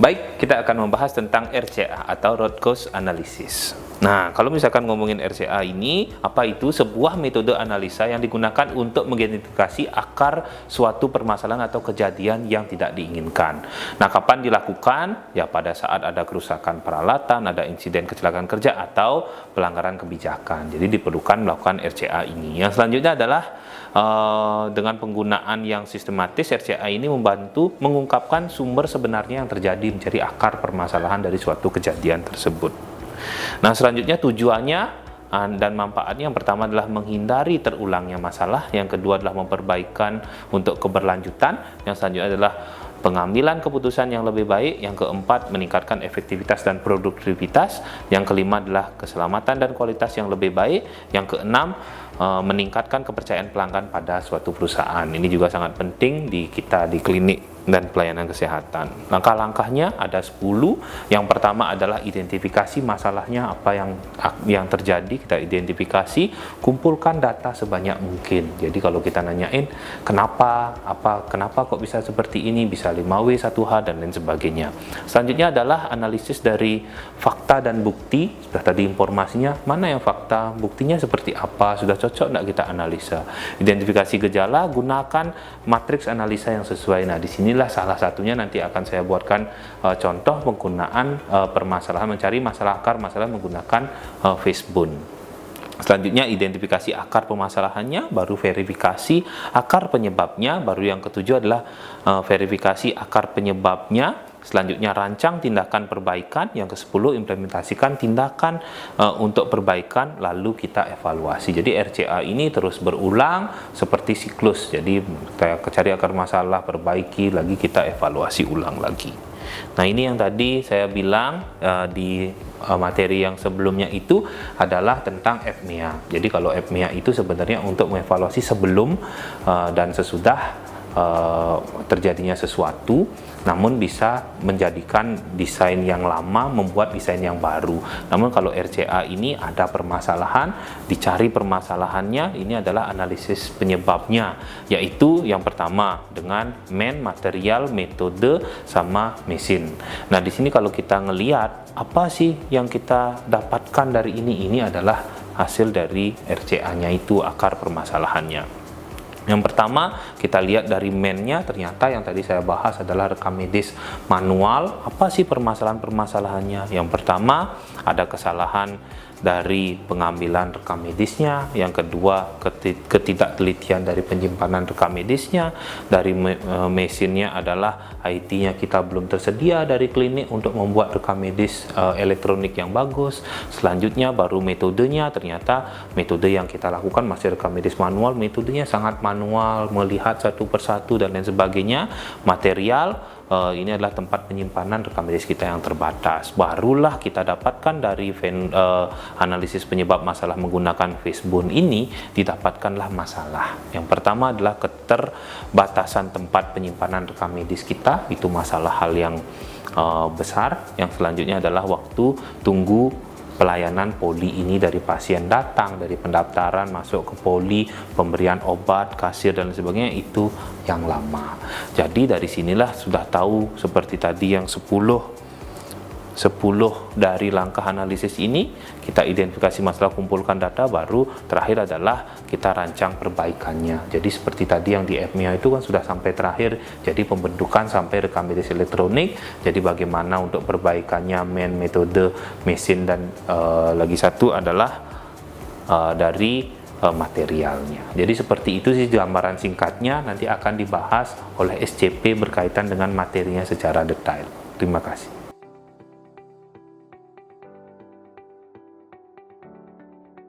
Baik, kita akan membahas tentang RCA atau Root Cause Analysis. Nah, kalau misalkan ngomongin RCA ini, apa itu? Sebuah metode analisa yang digunakan untuk mengidentifikasi akar suatu permasalahan atau kejadian yang tidak diinginkan. Nah, kapan dilakukan? Ya, pada saat ada kerusakan peralatan, ada insiden kecelakaan kerja, atau pelanggaran kebijakan. Jadi diperlukan melakukan RCA ini. Yang selanjutnya adalah dengan penggunaan yang sistematis, RCA ini membantu mengungkapkan sumber sebenarnya yang terjadi, mencari akar permasalahan dari suatu kejadian tersebut. Nah, selanjutnya tujuannya dan manfaatnya, yang pertama adalah menghindari terulangnya masalah, yang kedua adalah memperbaikan untuk keberlanjutan, yang selanjutnya adalah pengambilan keputusan yang lebih baik, yang keempat meningkatkan efektivitas dan produktivitas, yang kelima adalah keselamatan dan kualitas yang lebih baik, yang keenam meningkatkan kepercayaan pelanggan pada suatu perusahaan. Ini juga sangat penting di kita di klinik dan pelayanan kesehatan. Langkah-langkahnya ada 10. Yang pertama adalah identifikasi masalahnya, apa yang terjadi, kita identifikasi, kumpulkan data sebanyak mungkin. Jadi kalau kita nanyain kenapa kok bisa seperti ini, bisa 5W 1H dan lain sebagainya. Selanjutnya adalah analisis dari fakta dan bukti. Sudah tadi informasinya, mana yang fakta, buktinya seperti apa, sudah cocok tidak kita analisa. Identifikasi gejala, gunakan matriks analisa yang sesuai. Nah, di sinilah salah satunya nanti akan saya buatkan contoh penggunaan permasalahan, mencari masalah akar masalah menggunakan Fishbone. Selanjutnya identifikasi akar permasalahannya, baru verifikasi akar penyebabnya, baru yang ketujuh adalah verifikasi akar penyebabnya. Selanjutnya rancang tindakan perbaikan, yang ke-10 implementasikan tindakan untuk perbaikan, lalu kita evaluasi. Jadi RCA ini terus berulang seperti siklus. Jadi kita cari akar masalah, perbaiki, lagi kita evaluasi ulang lagi. Nah, ini yang tadi saya bilang di materi yang sebelumnya itu adalah tentang FMEA. Jadi kalau FMEA itu sebenarnya untuk mengevaluasi sebelum dan sesudah terjadinya sesuatu, namun bisa menjadikan desain yang lama membuat desain yang baru. Namun kalau RCA ini ada permasalahan, dicari permasalahannya, ini adalah analisis penyebabnya, yaitu yang pertama dengan material, metode, sama mesin. Nah, di sini kalau kita ngelihat apa sih yang kita dapatkan dari ini adalah hasil dari RCA-nya itu, akar permasalahannya. Yang pertama, kita lihat dari nya, ternyata yang tadi saya bahas adalah rekam medis manual. Apa sih permasalahan-permasalahannya? Yang pertama, ada kesalahan dari pengambilan rekam medisnya. Yang kedua, ketidaktelitian dari penyimpanan rekam medisnya. Dari mesinnya adalah IT-nya kita belum tersedia dari klinik untuk membuat rekam medis elektronik yang bagus. Selanjutnya baru metodenya, ternyata metode yang kita lakukan masih rekam medis manual, metodenya sangat manual, melihat satu persatu dan lain sebagainya. Material, ini adalah tempat penyimpanan rekam medis kita yang terbatas. Barulah kita dapatkan dari analisis penyebab masalah menggunakan Fishbone ini, didapatkanlah masalah. Yang pertama adalah keterbatasan tempat penyimpanan rekam medis kita, itu masalah hal yang besar. Yang selanjutnya adalah waktu tunggu pelayanan poli ini dari pasien datang, dari pendaftaran masuk ke poli, pemberian obat, kasir dan sebagainya, itu yang lama. Jadi dari sinilah sudah tahu seperti tadi yang 10 dari langkah analisis ini, kita identifikasi masalah, kumpulkan data, baru terakhir adalah kita rancang perbaikannya. Jadi seperti tadi yang di FMEA itu kan sudah sampai terakhir, jadi pembentukan sampai rekam medis elektronik. Jadi bagaimana untuk perbaikannya, metode, mesin, dan lagi satu adalah dari materialnya. Jadi seperti itu sih gambaran singkatnya, nanti akan dibahas oleh SCP berkaitan dengan materinya secara detail. Terima kasih.